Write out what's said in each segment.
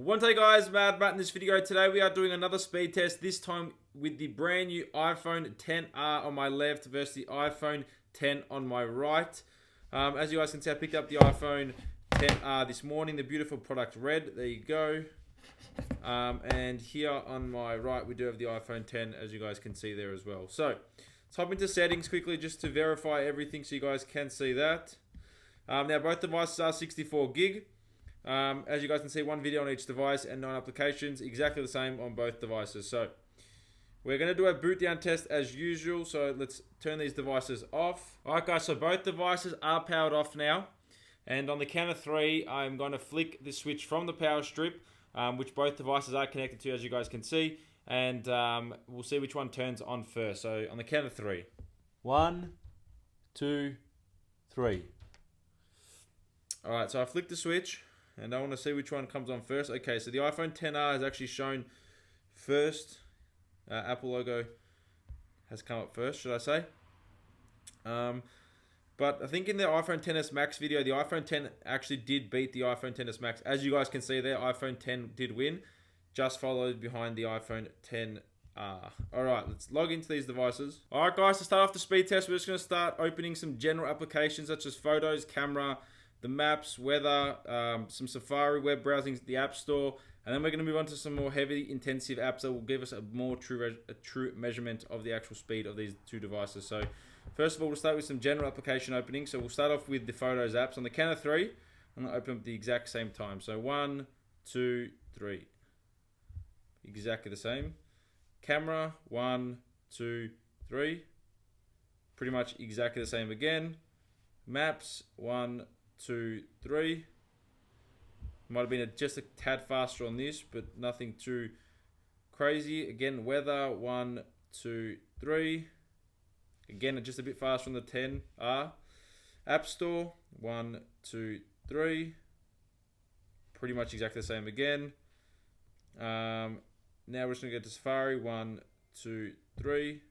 One day guys, Matt in this video. Today we are doing another speed test, this time with the brand new iPhone XR on my left versus the iPhone X on my right. As you guys can see, I picked up the iPhone XR this morning, the beautiful product red, there you go. And here on my right we do have the iPhone X, as you guys can see there as well. So let's hop into settings quickly just to verify everything so you guys can see that. Now both devices are 64 gig. As you guys can see, one video on each device and 9 applications, exactly the same on both devices. So we're going to do a boot down test as usual. So let's turn these devices off. Alright guys, so both devices are powered off now. And on the count of 3, I'm going to flick the switch from the power strip, which both devices are connected to, as you guys can see. And we'll see which one turns on first. So on the count of 3. 1, 2, 3. Alright, so I flicked the switch. And I want to see which one comes on first. Okay, so the iPhone XR has actually shown first. Apple logo has come up first, should I say. But I think in the iPhone XS Max video, the iPhone X actually did beat the iPhone XS Max. As you guys can see there, iPhone X did win. Just followed behind the iPhone XR. Alright, let's log into these devices. Alright guys, to start off the speed test, we're just going to start opening some general applications such as photos, camera, the maps, weather, some Safari, web browsing, the App Store, and then we're going to move on to some more heavy intensive apps that will give us a more true measurement of the actual speed of these two devices. So first of all, we'll start with some general application opening. So we'll start off with the Photos apps. On the count of 3, I'm going to open up the exact same time. So 1, 2, 3. Exactly the same. Camera, 1, 2, 3. Pretty much exactly the same again. Maps, 1, 2, 3. Might have been just a tad faster on this, but nothing too crazy. Again, weather, 1, 2, 3. Again, just a bit faster on the XR. App Store, 1, 2, 3. Pretty much exactly the same again. Now we're just going to go to Safari, 1, 2, 3.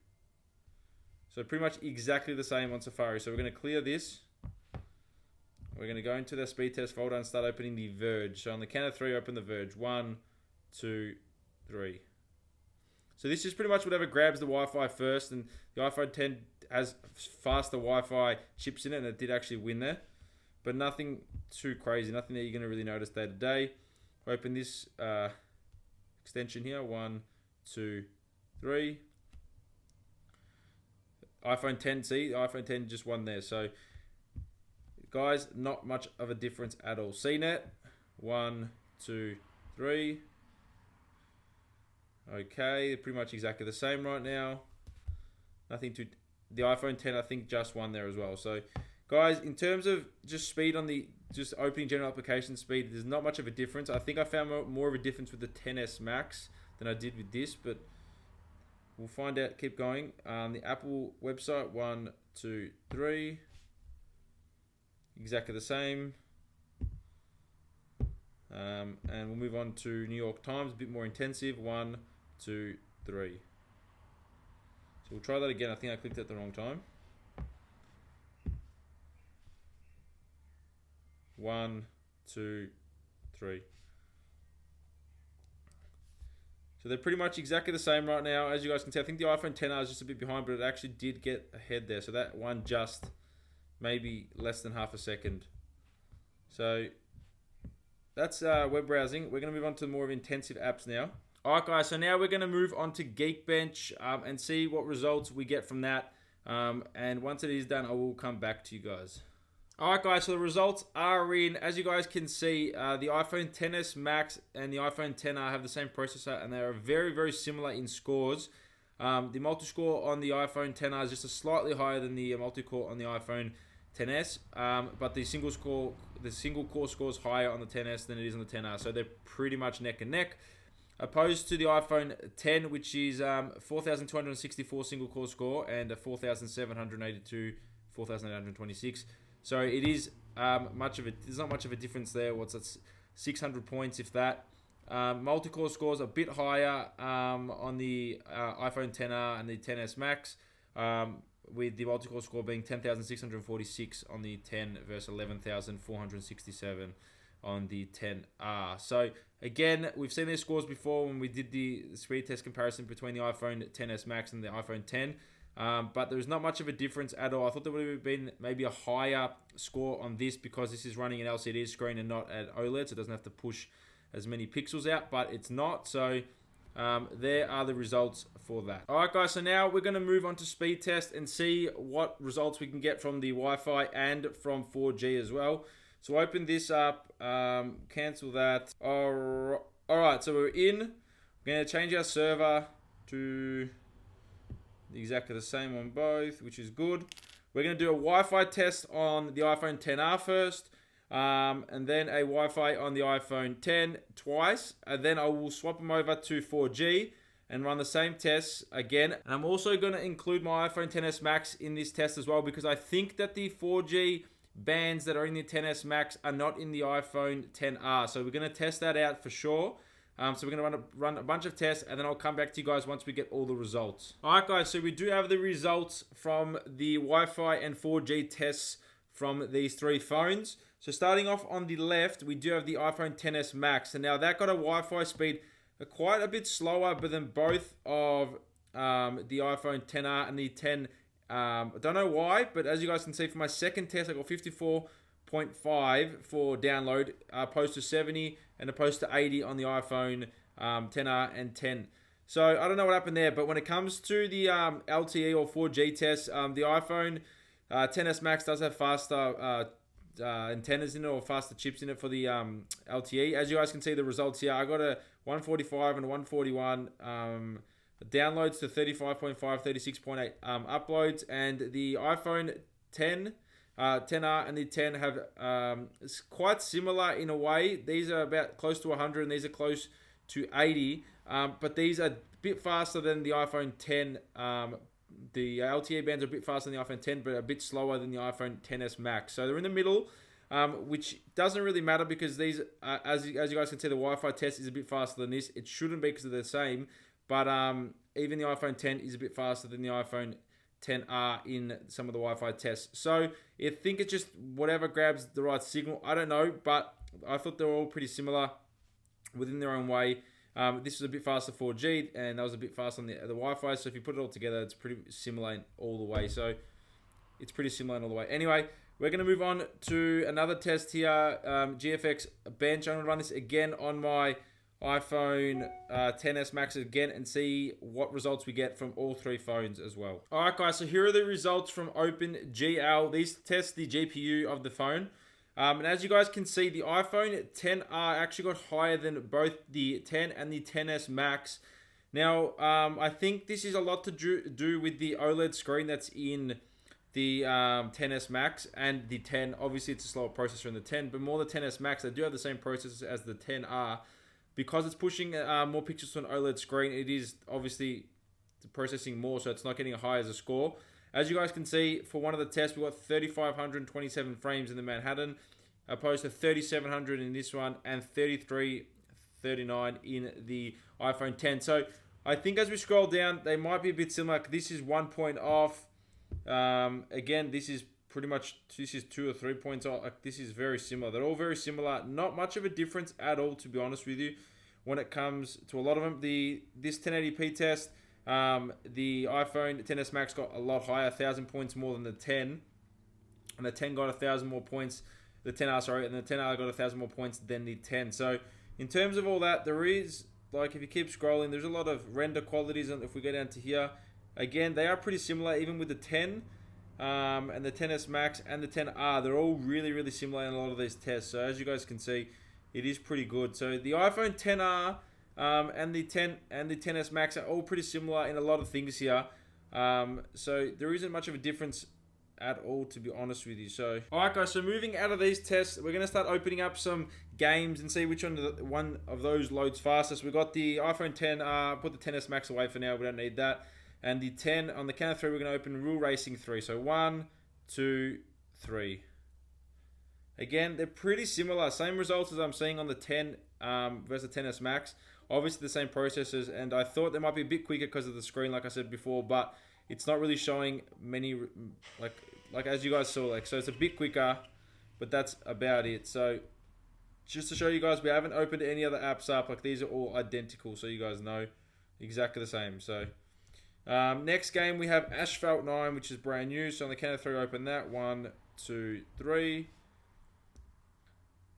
So pretty much exactly the same on Safari. So we're going to clear this. We're going to go into the speed test folder and start opening the Verge. So on the count of 3, open the Verge. 1, 2, 3. So this is pretty much whatever grabs the Wi-Fi first. And the iPhone X has faster Wi-Fi chips in it, and it did actually win there. But nothing too crazy. Nothing that you're going to really notice day to day. Open this extension here. 1, 2, 3. iPhone X, see? The iPhone X just won there. So guys, not much of a difference at all. CNET, 1, 2, 3. Okay, pretty much exactly the same right now. Nothing too. The iPhone X, I think, just won there as well. So, guys, in terms of just speed on the just opening general application speed, there's not much of a difference. I think I found more of a difference with the XS Max than I did with this, but we'll find out. Keep going. The Apple website, 1, 2, 3. Exactly the same. And we'll move on to New York Times, a bit more intensive. 1, 2, 3. So we'll try that again. I think I clicked at the wrong time. 1, 2, 3. So they're pretty much exactly the same right now. As you guys can see, I think the iPhone XR is just a bit behind, but it actually did get ahead there. So that one just maybe less than half a second. So that's web browsing. We're going to move on to more of intensive apps now. Alright guys, so now we're going to move on to Geekbench and see what results we get from that. And once it is done, I will come back to you guys. Alright guys, so the results are in. As you guys can see, the iPhone XS Max and the iPhone XR have the same processor, and they are very, very similar in scores. The multi-score on the iPhone XR is just a slightly higher than the multi-core on the iPhone XS, but the single core score is higher on the XS than it is on the XR, so they're pretty much neck and neck. Opposed to the iPhone X, which is 4,264 single core score and a 4,782, 4,826. So it is there's not much of a difference there. What's that? 600 points, if that. Multi-core scores a bit higher on the iPhone XR and the XS Max. with the multi-core score being 10,646 on the 10 versus 11,467 on the XR. So Again, we've seen these scores before when we did the speed test comparison between the iPhone XS Max and the iPhone 10. But there's not much of a difference at all. I thought there would have been maybe a higher score on this because this is running an LCD screen and not an OLED, so it doesn't have to push as many pixels out, but it's not. So there are the results for that. All right, guys, so now we're going to move on to speed test and see what results we can get from the Wi-Fi and from 4G as well. So open this up, cancel that. All right, so we're in. We're going to change our server to exactly the same on both, which is good. We're going to do a Wi-Fi test on the iPhone XR first, and then a Wi-Fi on the iPhone 10 twice, and then I will swap them over to 4G and run the same tests again. And I'm also going to include my iPhone XS Max in this test as well, because I think that the 4G bands that are in the XS Max are not in the iPhone XR. So we're going to test that out for sure. So we're going to run a bunch of tests, and then I'll come back to you guys once we get all the results. Alright guys, so we do have the results from the Wi-Fi and 4G tests from these three phones. So starting off on the left, we do have the iPhone XS Max. And now that got a Wi-Fi speed quite a bit slower than both of the iPhone XR and the 10. I don't know why, but as you guys can see from my second test, I got 54.5 for download, opposed to 70 and opposed to 80 on the iPhone XR and 10. So I don't know what happened there, but when it comes to the LTE or 4G tests, the iPhone XS Max does have faster antennas in it, or faster chips in it for the LTE. As you guys can see the results here, I got a 145 and a 141 downloads to 35.5, 36.8 uploads, and the iPhone 10, 10R and the 10 have it's quite similar in a way. These are about close to 100 and these are close to 80, but these are a bit faster than the iPhone 10. The LTE bands are a bit faster than the iPhone 10, but a bit slower than the iPhone XS Max. So they're in the middle, which doesn't really matter because these, as you guys can see, the Wi-Fi test is a bit faster than this. It shouldn't be because they're the same. But even the iPhone 10 is a bit faster than the iPhone XR in some of the Wi-Fi tests. So I think it's just whatever grabs the right signal. I don't know, but I thought they were all pretty similar within their own way. This was a bit faster 4G, and that was a bit faster on the Wi-Fi. So if you put it all together, it's pretty similar in all the way. So it's pretty similar in all the way. Anyway, we're going to move on to another test here. GFX Bench. I'm going to run this again on my iPhone XS Max again and see what results we get from all three phones as well. Alright guys, so here are the results from OpenGL. These test the GPU of the phone. And as you guys can see, the iPhone XR actually got higher than both the 10 and the XS Max. Now, I think this is a lot to do with the OLED screen that's in the XS Max and the 10. Obviously, it's a slower processor in the 10, but more the XS Max. They do have the same processor as the XR. Because it's pushing more pixels to an OLED screen, it is obviously processing more, so it's not getting a high as a score. As you guys can see, for one of the tests, we got 3,527 frames in the Manhattan, opposed to 3,700 in this one, and 3,339 in the iPhone 10. So I think as we scroll down, they might be a bit similar. This is 1 point off. Again, this is pretty much, this is 2 or 3 points off. This is very similar. They're all very similar. Not much of a difference at all, to be honest with you, when it comes to a lot of them. This 1080p test, the iPhone XS Max got a lot higher, 1,000 points more than the 10. And the 10 got 1,000 more points. The 10R, sorry, and the 10R got 1,000 more points than the 10. So in terms of all that, there is, like, if you keep scrolling, there's a lot of render qualities. And if we go down to here, again, they are pretty similar, even with the 10. And the XS Max and the 10R, they're all really, really similar in a lot of these tests. So as you guys can see, it is pretty good. So the iPhone XR and the 10 and the XS Max are all pretty similar in a lot of things here. So there isn't much of a difference at all, to be honest with you. So alright guys, so moving out of these tests, we're going to start opening up some games and see which one of those loads fastest. We've got the iPhone XR, put the XS Max away for now, we don't need that. And the 10, on the count of 3, we're going to open Rule Racing 3. So 1, 2, 3. Again, they're pretty similar. Same results as I'm seeing on the 10 versus the XS Max. Obviously the same processors, and I thought they might be a bit quicker because of the screen, like I said before, but it's not really showing many, like as you guys saw, like, so it's a bit quicker, but that's about it. So just to show you guys, we haven't opened any other apps up. Like, these are all identical, so you guys know exactly the same. So next game we have Asphalt 9, which is brand new. So on the count of 3, open that. 1, 2, 3.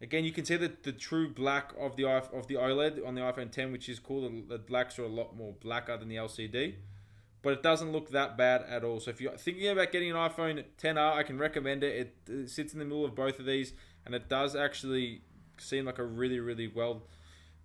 Again, you can see the true black of the OLED on the iPhone 10, which is cool. The blacks are a lot more blacker than the LCD, but it doesn't look that bad at all. So if you're thinking about getting an iPhone 10R, I can recommend it. It sits in the middle of both of these, and it does actually seem like a really, really well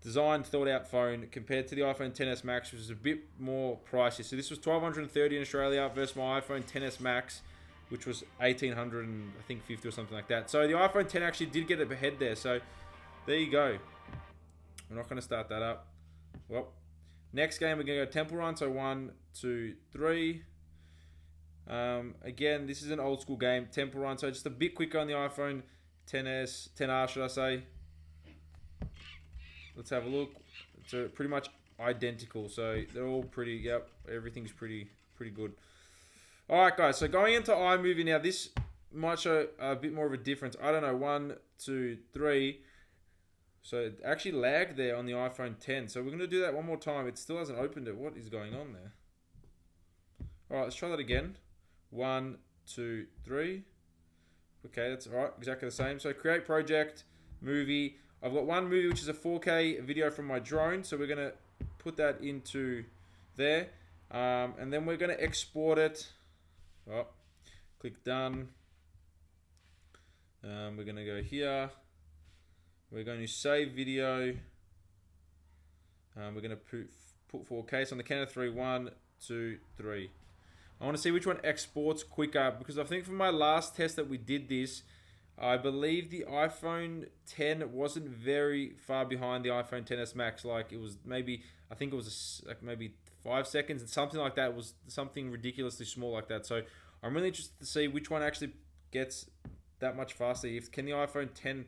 designed, thought out phone compared to the iPhone 10s Max, which is a bit more pricey. So this was $1,230 in Australia versus my iPhone 10s Max, which was $1,850 or something like that. So the iPhone 10 actually did get ahead there. So there you go. We're not going to start that up. Well, next game we're going to go Temple Run. So 1, 2, 3. Again, this is an old school game, Temple Run. So just a bit quicker on the iPhone 10R, should I say. Let's have a look. It's pretty much identical. So they're all pretty, yep, everything's pretty good. Alright guys, so going into iMovie now, this might show a bit more of a difference. I don't know, 1, 2, 3. So it actually lagged there on the iPhone 10. So we're going to do that one more time. It still hasn't opened it. What is going on there? Alright, let's try that again. 1, 2, 3. Okay, that's alright, exactly the same. So create project, movie. I've got one movie which is a 4K video from my drone. So we're going to put that into there. And then we're going to export it. Oh, click done. We're going to go here. We're going to save video. We're going to put 4K. So on the count of 3, 1, 2, 3. I want to see which one exports quicker, because I think from my last test that we did this, I believe the iPhone 10 wasn't very far behind the iPhone 10s Max. Like, it was maybe, I think it was like maybe 5 seconds and something like that. It was something ridiculously small like that. So I'm really interested to see which one actually gets that much faster. Can the iPhone 10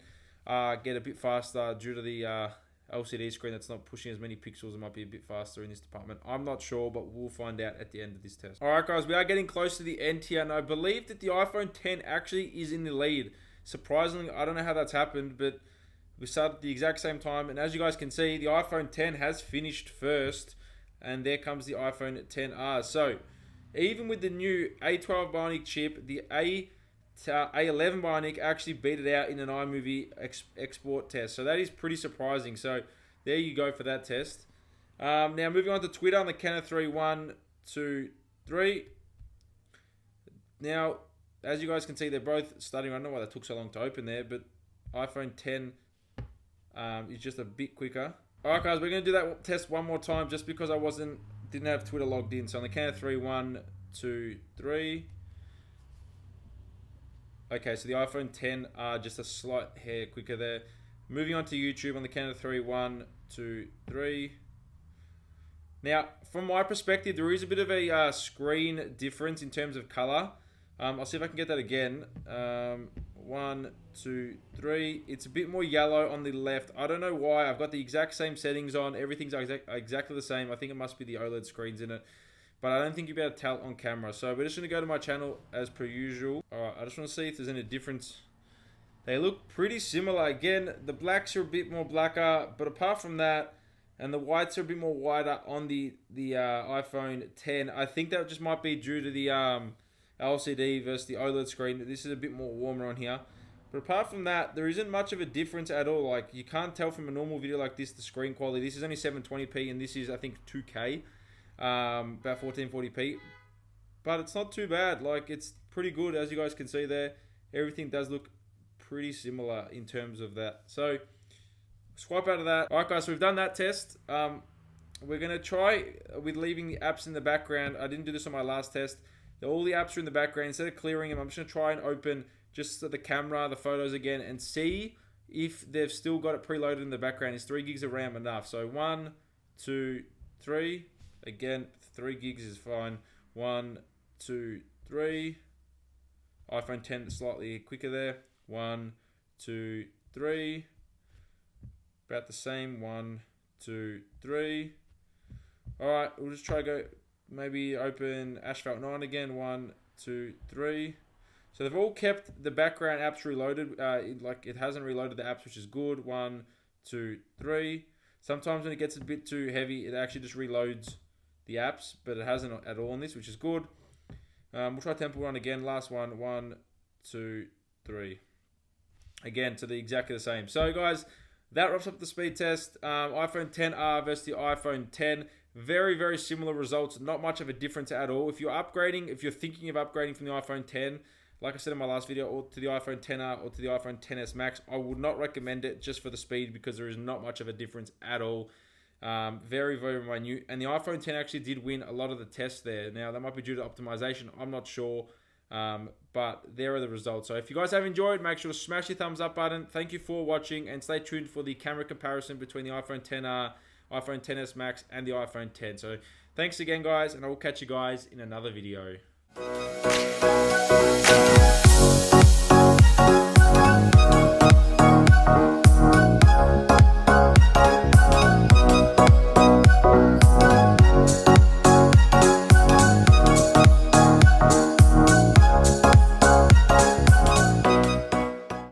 get a bit faster due to the LCD screen that's not pushing as many pixels? It might be a bit faster in this department. I'm not sure, but we'll find out at the end of this test. Alright guys, we are getting close to the end here, and I believe that the iPhone 10 actually is in the lead. Surprisingly, I don't know how that's happened, but we started at the exact same time, and as you guys can see, the iPhone 10 has finished first, and there comes the iPhone 10R. So even with the new A12 Bionic chip, the A11 Bionic actually beat it out in an iMovie export test. So that is pretty surprising. So there you go for that test. Now moving on to Twitter on the count of 3, 1, 2, 3. Now, as you guys can see, they're both stuttering. I don't know why that took so long to open there, but iPhone 10 is just a bit quicker. Alright guys, we're going to do that test one more time just because I didn't have Twitter logged in. So on the count of 3, 1, 2, 3. Okay, so the iPhone 10 are just a slight hair quicker there. Moving on to YouTube on the count of 3, 1, 2, 3. Now, from my perspective, there is a bit of a screen difference in terms of color. I'll see if I can get that again. 1, 2, 3. It's a bit more yellow on the left. I don't know why. I've got the exact same settings on. Everything's exactly the same. I think it must be the OLED screens in it. But I don't think you'll be able to tell on camera. So we're just going to go to my channel as per usual. Alright, I just want to see if there's any difference. They look pretty similar. Again, the blacks are a bit more blacker. But apart from that, and the whites are a bit more whiter on the iPhone 10. I think that just might be due to the LCD versus the OLED screen. This is a bit more warmer on here. But apart from that, there isn't much of a difference at all. Like, you can't tell from a normal video like this, the screen quality. This is only 720p and this is, I think, 2K. About 1440p. But it's not too bad. Like, it's pretty good, as you guys can see there. Everything does look pretty similar in terms of that. So, swipe out of that. Alright guys, so we've done that test. We're going to try with leaving the apps in the background. I didn't do this on my last test. All the apps are in the background. Instead of clearing them, I'm just going to try and open just the camera, the photos again, and see if they've still got it preloaded in the background. Is 3 gigs of RAM enough? So 1, 2, 3. Again, 3 gigs is fine. 1, 2, 3. iPhone 10 slightly quicker there. 1, 2, 3. About the same. 1, 2, 3. Alright, we'll just try to go. Maybe open Asphalt 9 again. 1, 2, 3. So they've all kept the background apps reloaded. It hasn't reloaded the apps, which is good. 1, 2, 3. Sometimes when it gets a bit too heavy, it actually just reloads the apps, but it hasn't at all on this, which is good. We'll try Temple Run again. Last one. 1, 2, 3. Again, to the exactly the same. So guys, that wraps up the speed test. iPhone XR versus the iPhone X. Very, very similar results. Not much of a difference at all. If you're thinking of upgrading from the iPhone X, like I said in my last video, or to the iPhone XR or to the iPhone XS Max, I would not recommend it just for the speed because there is not much of a difference at all. Very, very minute. And the iPhone X actually did win a lot of the tests there. Now, that might be due to optimization. I'm not sure. But there are the results. So if you guys have enjoyed, make sure to smash the thumbs up button. Thank you for watching, and stay tuned for the camera comparison between the iPhone XR, iPhone XS Max, and the iPhone X. So thanks again, guys, and I will catch you guys in another video.